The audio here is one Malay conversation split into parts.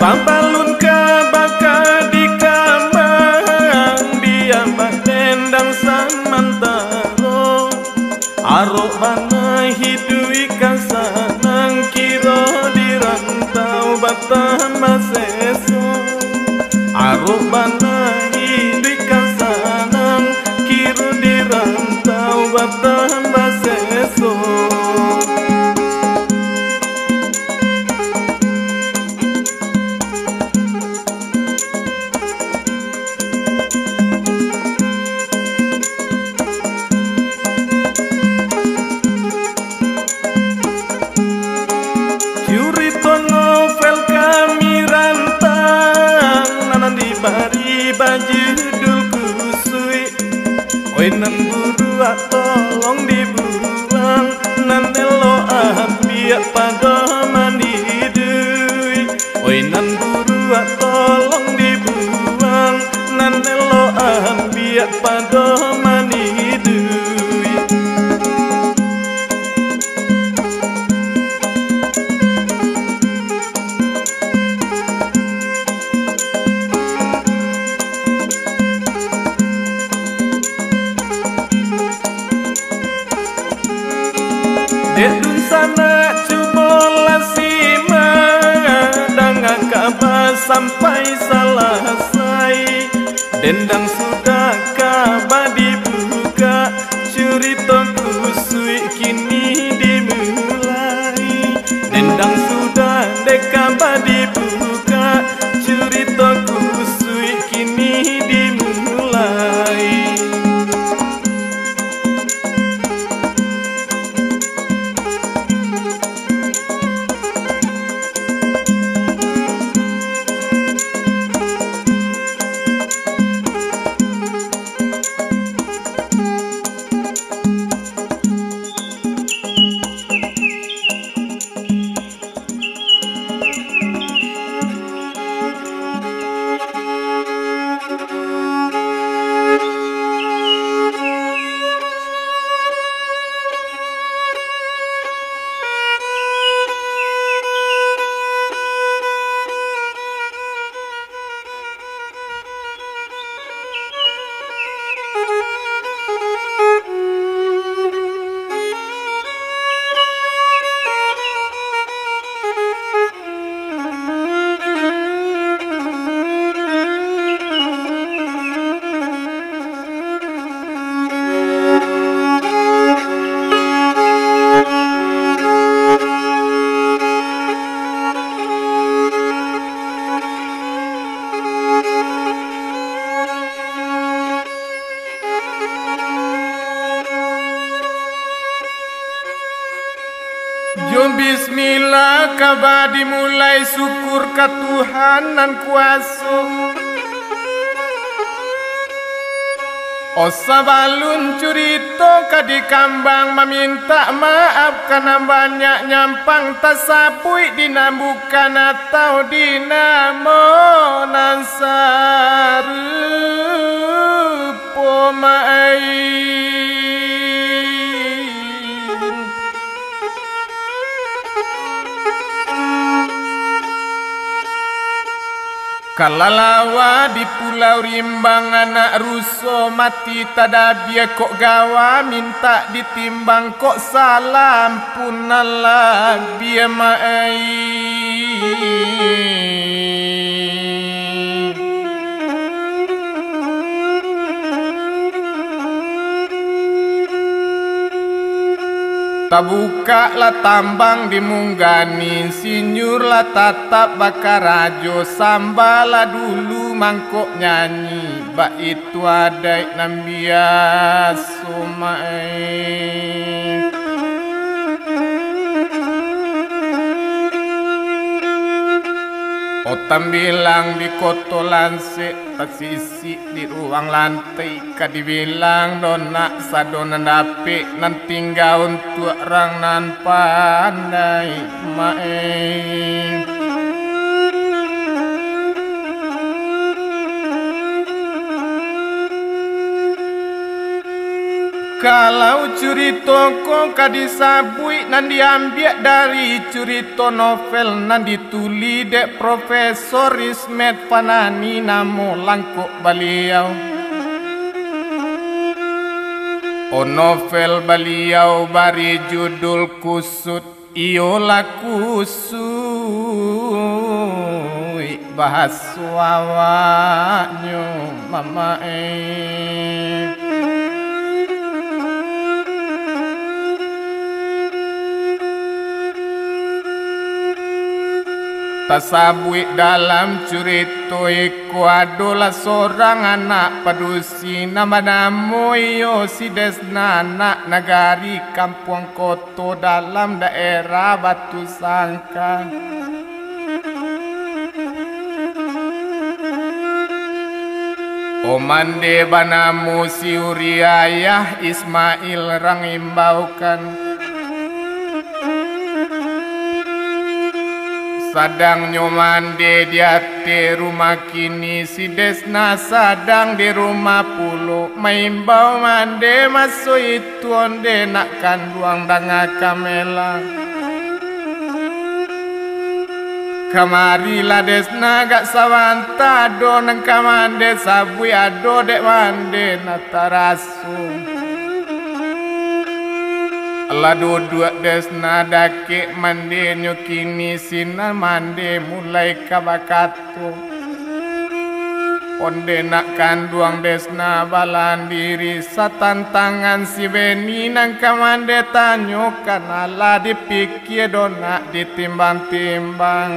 Sambalun ka baka di kamang dia dendang samantaro arok mana hidui kasanang kiro di rantau batang maseso arok mana hidui kasanang kiro di rantau batang maseso. Judul kusui oi nan buru tolong dibuang nan elo biak pada manidui oi nan buru tolong dibuang nan elo biak pada manidui. Dedun sana cubola sima dengan kabar sampai selesai dendang sudah kabar dibuka cerita kusui kini dimulai dendang sudah dekabar dibuka cerita kusui kini dimulai. Jom bismillah kabar dimulai syukur ke Tuhan nan kuasa. Osabalun curito kadi kambang meminta maaf karena banyak nyampang tasapui dinambukan atau dinamonan sarupo mai. Kalalawa di pulau rimbang anak ruso mati tadabia kok gawa minta ditimbang kok salam pun nalah bia mai. Tabuka lah tambang dimunggani sinyur lah tatap bakar rajo sambala dulu mangkok nyanyi bak itu adai nambia somai. Otam bilang di kotolan se tasisi di ruang lantai kadi bilang dona sadona dape nan tinggal untuk orang nan pandai mae. Kalau curito ko kadisabui nan diambil dari curito novel nan dituli dek Profesor Ismet Fanani namo langkuk beliau. O novel beliau bari judul kusut iola kusui bahas wawanyo mama Tasabui dalam cerita iku adalah seorang anak padusi nama namoyo si Desna anak nagari kampung Koto dalam daerah Batu Sangka. Omande banamu si Uriayah Ismail rang imbaukan sadang nyomande di ate rumah kini si Desna sadang di rumah pulo maimbau mande masuk itu onde nak kanduang danga kamela kamari la Desna gak sawanta ado nang kamande sabui ado dek mande natarasu Allah duduk Desna dake mande nyukini sina mande mulai kabakato onde nak kanduang Desna balan diri satantangan si Beni nang kamande tanyo kanala dipikir dona ditimbang-timbang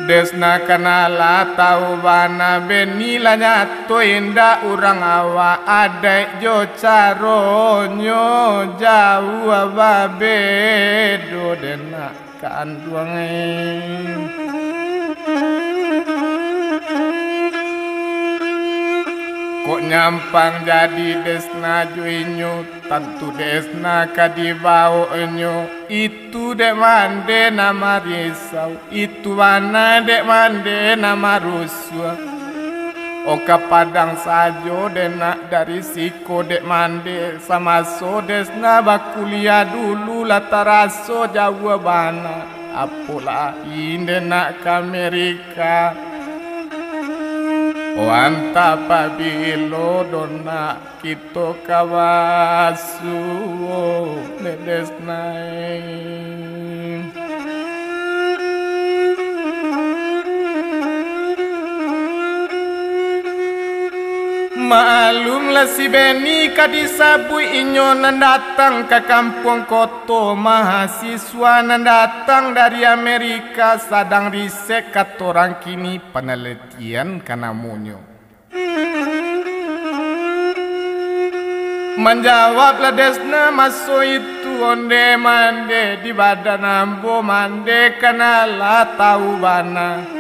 Desna kanala tahu bana Beni la nyato indah urang awa adek jo caronyo jauh ababedo dena kanduang kok nyampang jadi Desna juinyo tentu Desna kadibau enyo itu dek mande nama risau itu mana dek mande nama rusua oka padang sajo dena dari siko dek mande sama so Desna bakuliah dulu lataraso jauh bana apola indena ke Amerika wanta pabilo dona kito kawasu Desna Malumlah si Beni kadisabui inyo nan datang ke kampung Koto mahasiswa nan datang dari Amerika sadang riset katorang kini penelitian kana munyo menjawablah Desna masuk itu onde mande di badan ambo mande kanala tahu bana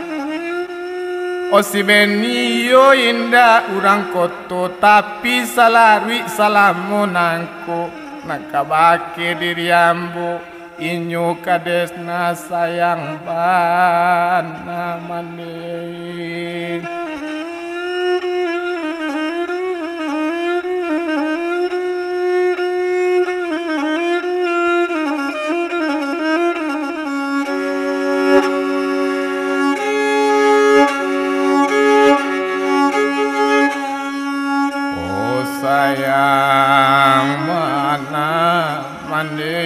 O si Beni yo indah urang Koto tapi salarwi salamu nangko nakabake diri ambo inyo ka Desna sayang bana mane sayang mana mande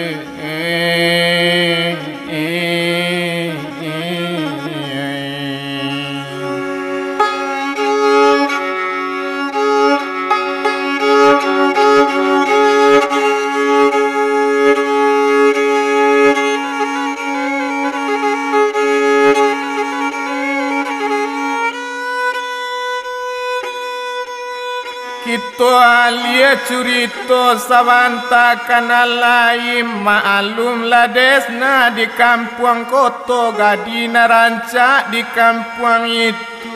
Kito alia curito sawanta kanalai maalum la Desna di kampung Koto gadina rancak di kampung itu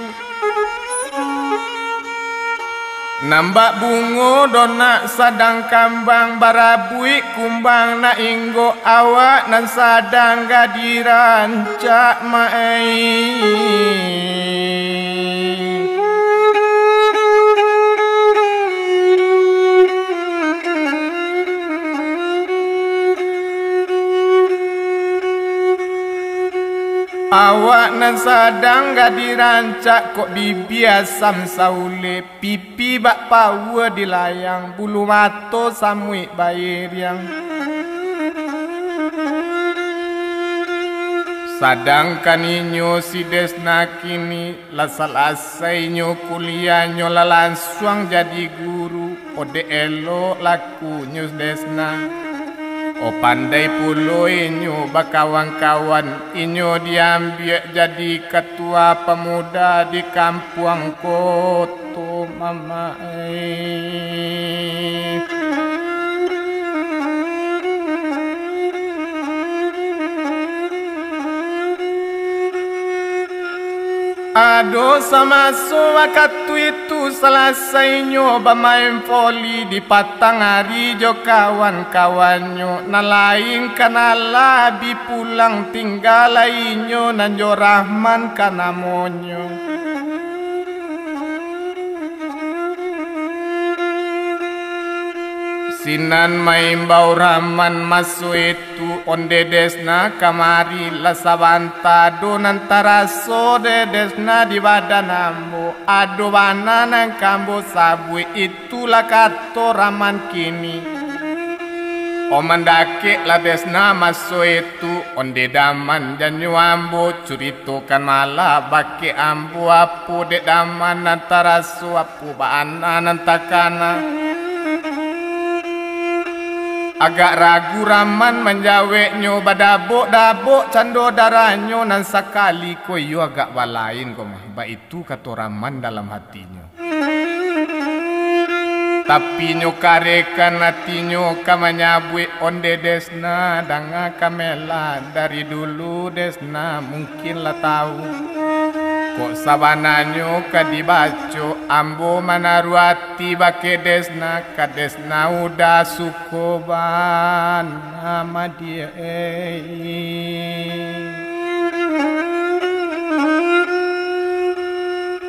nambak bungo dona sadang kambang barabui kumbang na inggo awak nan sadang gadi rancak mai Awak nan sadang gak dirancak kok bibiasam saule pipi bak pawa dilayang bulu mato samui bayir yang sadangkan inyo si desna kini lasal-asai nyo kuliah nyo langsung jadi guru ode elo laku nyo desna. O pandai pulo inyo bakawan-kawan inyo diambil jadi ketua pemuda di kampung Koto mama. Aduh sama waktu itu selesai nyoba main voli di patang hari jo kawan-kawannya nalain kana labi pulang tinggal lainyo nanjo Rahman kana monyo. Sinan main bau Rahman masuk itu onde desna kamari la sabanta donan taraso de desna di badan ambo ado banana kambo sabu itulah kato Rahman kini. O mendake la desna masuk itu onde daman janyu ambo curitokan malah bake ambo apu de daman antaraso apu bana nantakana. Agak ragu Rahman menjawab nyo badabok-dabok cando daranyo nan sakali ko yo agak balain ko mah. Ba itu kata Rahman dalam hatinya. Tapi nyo karekan hatinya kamanyabwe onde desna danga kamela dari dulu desna mungkin lah tahu. Kok sabananyo kadibaco ambo manaruati bake desna kadesna udah sukoban nama dia.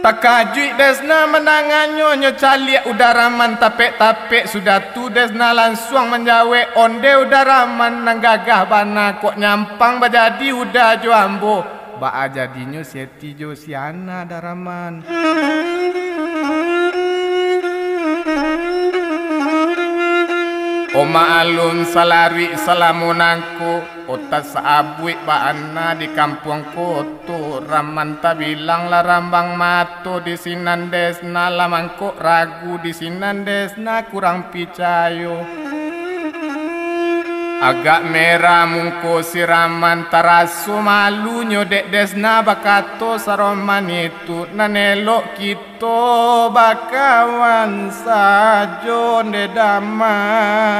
Takajui desna menanganyo nyo caliak udah Rahman tapek-tapek sudah tu desna langsung menjawe onde udah Rahman nang gagah bana kok nyampang bajadi udah jo ambo. Ba jadinya seti jo siana Rahman. Oma alun salari salamunangku otas abui baana di kampung Koto Rahman tak bilang lah rambang mato di sinan desna lamangko ragu di sinan desna kurang picayo. Agak merah mungko si Rahman taraso malu nyodek desna bakato saroman itu nanelok kito bakawan sajo dedaman.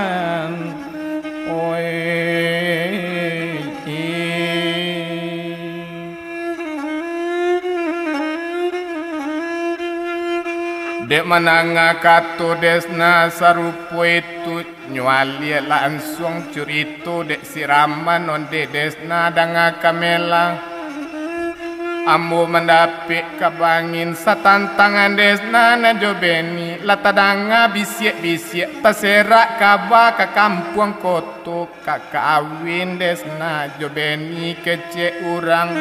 Dek menanga kato desna sarupo itu nyuali langsung curito dek si Rahman onde desna danga kamela. Ambo mendapik kabangin satantangan desna na jobeni latadanga bisiek-bisiek taserak kaba ke kampung Koto kakawin desna jobeni kecek urang.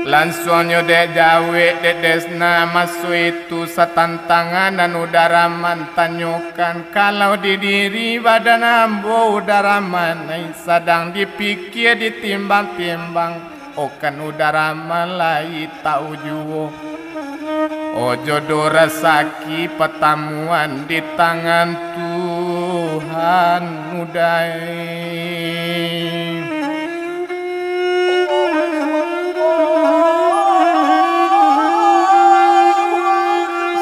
Langsung nyodek jawe dek desna masuk itu satantangan dan udah Rahman tanyokan kalau di diri badan ambo udah Rahman sadang dipikir ditimbang-timbang okan udah Rahman lai tau juwo. Ojo do rasaki pertemuan di tangan Tuhan udai.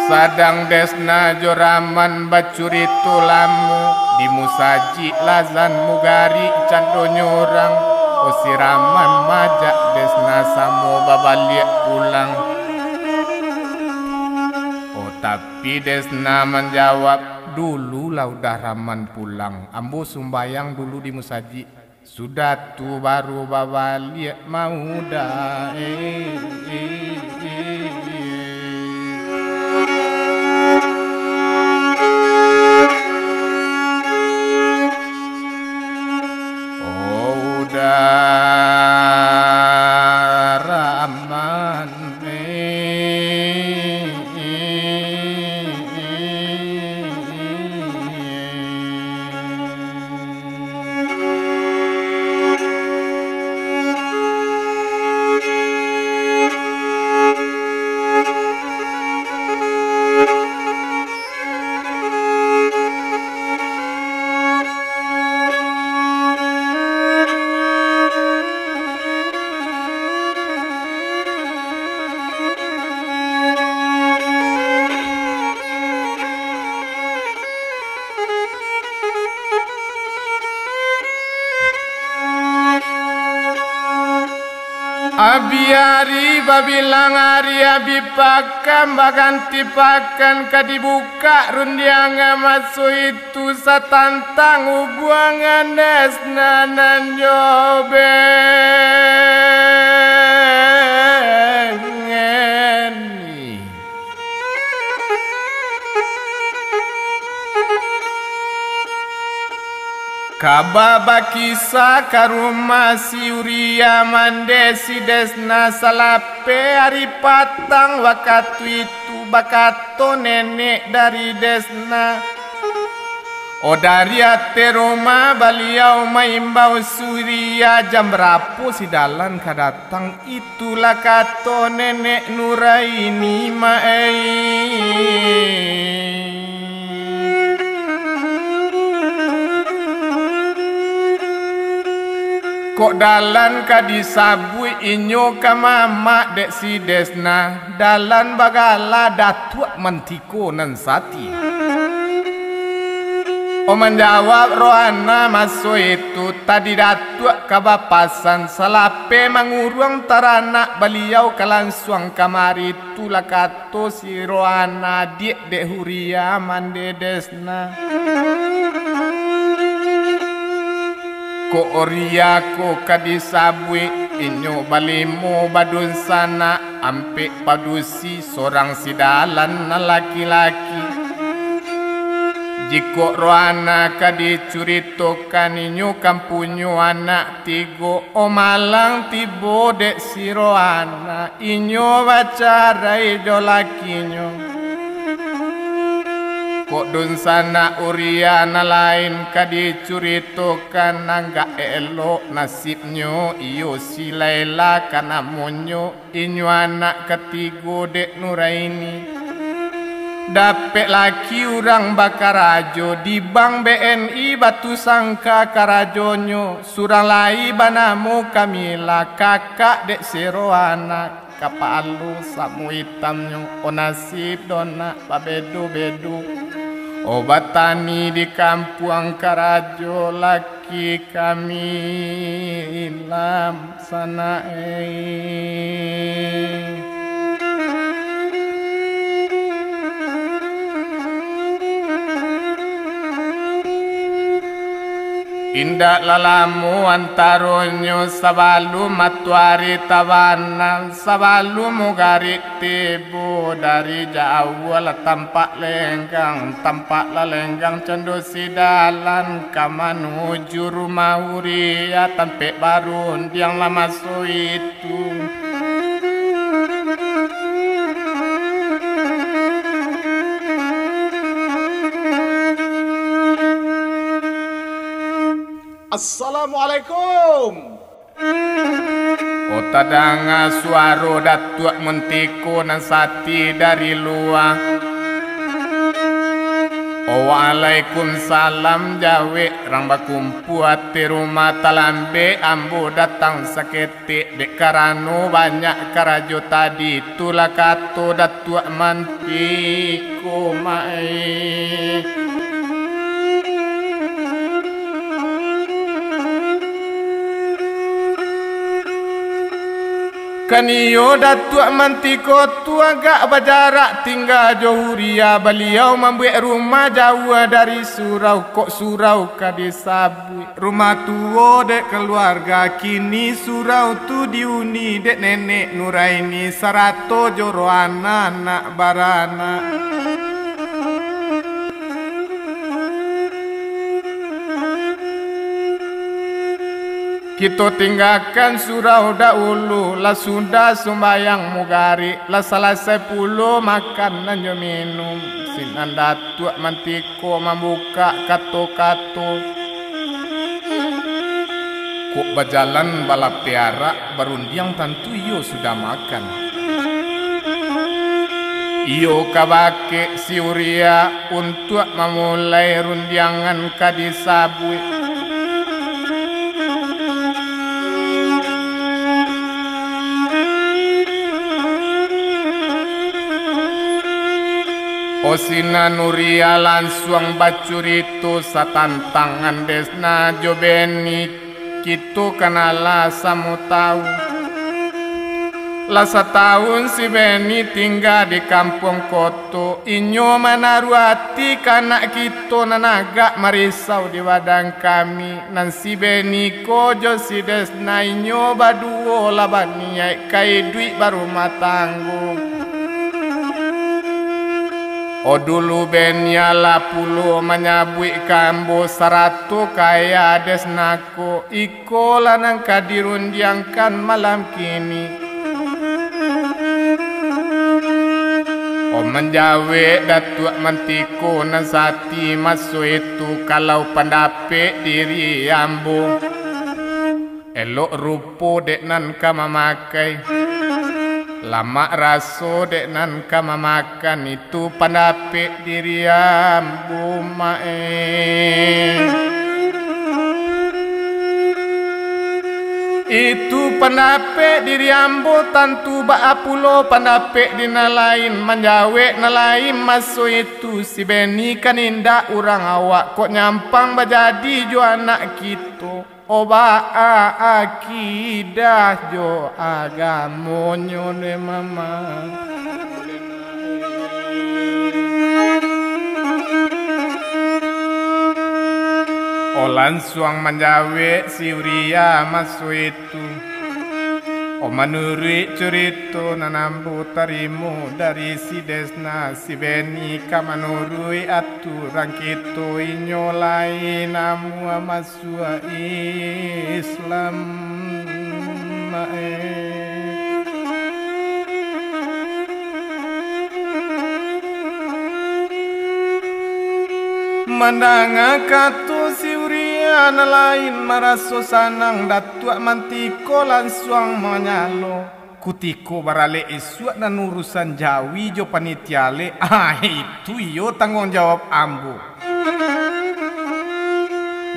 Sadang desna jo Rahman bacuri tulamu di musaji lazan mugari cando nyorang o si Rahman majak desna samo babaliak pulang. Oh tapi desna menjawab dulu lah udah Rahman pulang ambo sumbayang dulu di musaji sudah tu baru babaliak mau dah Oh udah Abiari babilang hari abi pakan baganti pakan kadibuka rundiang masuk itu satantang ubuangan desnanan jobengeni Kababa kisah karuma siuria mandesi desna salape hari patang waktu itu bakato nenek dari desna O dari ate Roma baliau maimbau suria jam berapa si dalan kadatang itulah kato nenek Nuraini maei Kok dalan ka disabui inyo ka mama dek si desna dalan bagala datuk mentiko nan sati O menjawab rohana masuk itu tadi datuk kabapasan salape mangurung taranak beliau kalansuang kamari itulah kato si rohana diek dek huria mande desna Ko oria ko kadisabui inyo balimo badun sana ampe padusi sorang sidalan na laki-laki Jiko rohana kadicuritokan inyo kampunyo anak tigo o malang tibo dek si rohana inyo bacarai do lakinyo Kok dun sana uriana lain kadicuritokan nangga elok nasibnyo iyo si Laila kana monyo inyo anak ketigo dek Nuraini Dapet laki urang bakarajo di bank BNI batu sangka karajonyo surang lai banamu Kamila kakak dek seroana kapalu samu hitamnyo o nasib dona babedu-bedu Obat tani di kampung Karajo laki kami ilam sana Indak lalamu antaronyo sabalu matuari tawanan sabalu mugari tibu dari jauh la tampak lenggang cendu sidalan kamanuju rumah uria tampek barun yang lama so itu Assalamualaikum. O tadanga suaro datuk mentiko nan sati dari luar O waalaikumsalam jawe rang bakumpu ati rumah talambe ambo datang saketik dek karano banyak karajo tadi itulah kato datuk mentiko mai Kaniyo datuk mantiko tu agak berjarak tinggal Johuria beliau membuat rumah jauh dari surau kok surau kadisabui rumah tua dek keluarga kini surau tu diuni dek nenek Nuraini sarato joroana anak barana Kita tinggalkan surau dahulu lah sudah sembayang mugari lah selesai puluh makan dan minum sinan datuk mantiko membuka kato-kato kok berjalan balap piara berundiang tentu iyo sudah makan iyo kabake si uria untuk memulai rundiangan kadisabui Osina Nuria langsung bacurito satantangan desna jobeni kitu kanala samu tahu Lasa tahun si Beni tinggal di kampung Koto. Inyo manaruati kanak kita nanaga marisau di wadang kami. Nan si Beni kojo si Desna inyo baduo labaniai kai duit baru matanggung. O dulu Benya la pulo menyabui kambo 100 kaya Desnako. Iko lanang kadirun diangkan malam kini. O menjawe datuk mentiku nasati masu itu kalau pendape diri ambo. Elok rupo dek nan kama makai. Lama raso dek nan kama makan itu pendape diri ambo mae. Itu pendape diri ambo tantu baapulo pendape dina lain menjawe nalain maso itu si Beni kan indah urang awak kok nyampang bajadi jo anak kita oba akidah jo agamonyo ne mama. O langsung menjawe si Uria masu itu. O menurut cerita nanambu tarimu dari si Desna si Beni kamanurui aturan kita inyolai namu masu Islam Mandanga katu si Uria lain maraso sanang datua mantiko langsung menyalo kutiko barale isuak dan urusan Jawi jo panitiale itu iyo tanggung jawab ambo.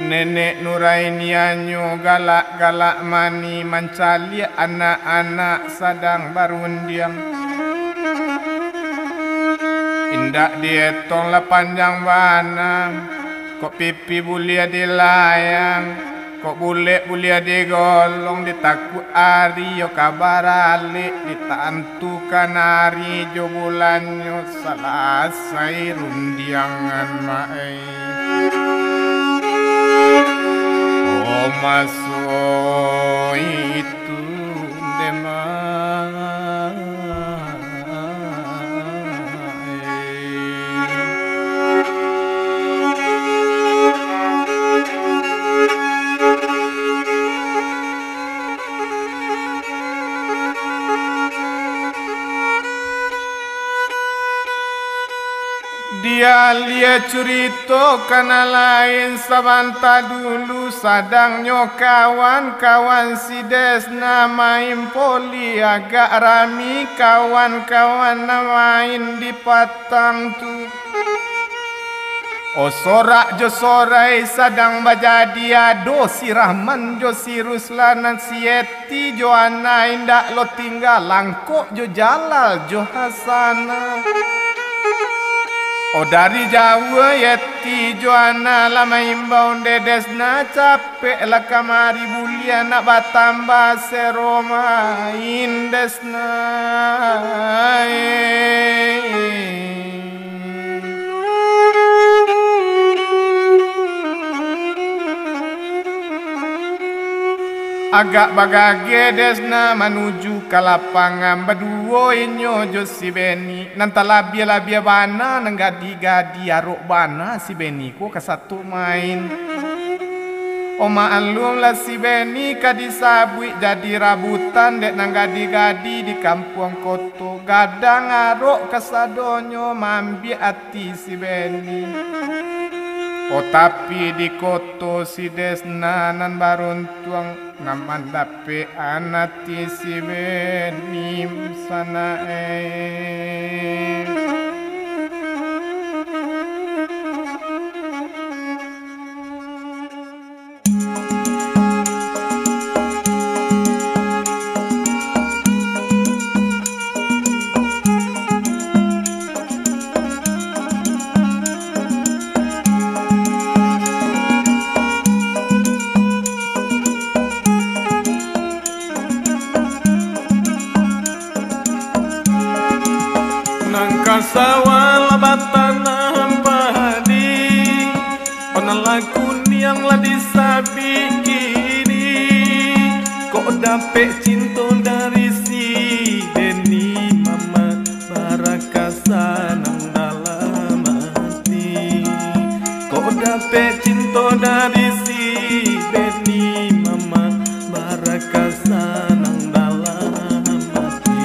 Nenek Nurainianyo galak-galak mani mencali anak-anak sadang barundiang. Indak dietong lah panjang bana. Kok pipi bulia dilayang. Kok bulia digolong. Ditakut ari yo kabar alik. Ditantu kanari jo bulanyo. Salasai rundiangan mae. Oh masuk itu demang. Dia lihat cerita kana lain sabanta dulu sadangnya kawan-kawan si Desna main poli agak rami kawan-kawan main di patang tu. O sorak jo sorai sadang bajadi ado si Rahman jo si Ruslan si Eti jo ana indak lo tinggal langkok jo Jalal jo Hasana. O dari Jawa Yeti Joana lama imbau Desna capek lah kamari bulia nak batambah seroma Desna. Agak bagage Desna menuju ke lapangan berdua inyo jo si Beni nanta labia bana nang gadi arok bana si Beni ko ke satu main. O maalum lah si Beni kadisabui jadi rabutan dek nang gadi di kampung Koto gadang arok kesadonyo mambi ati si Beni. O tapi di Koto si Desna nan baruntuang naman dape anati si Beni sana bikini. Kok dapet cinta dari si Denny mama, Baraka sanang dalam hati. Kok dapet cinta dari si Denny mama, Baraka sanang dalam hati.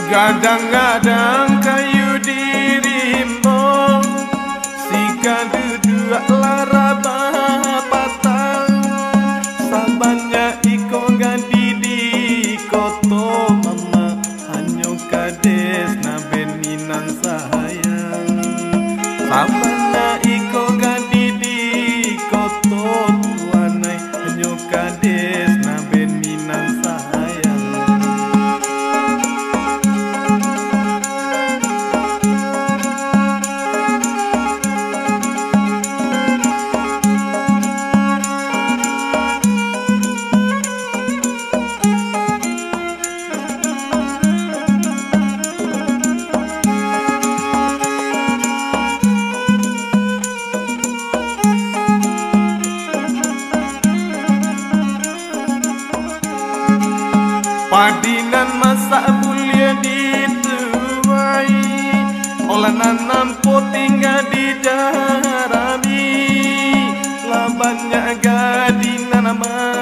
Gadang-gadang kayu dirimu, sika duduk lara patang. Sabannya iko ganti di koto mama, hanyo kades na beninan sayang. Sabannya iko ganti di koto tuanai, hanyo kades na beninan sayang. Padinan masa mulia dituai, olah nanam potingga di darami. Labannya gadinan nama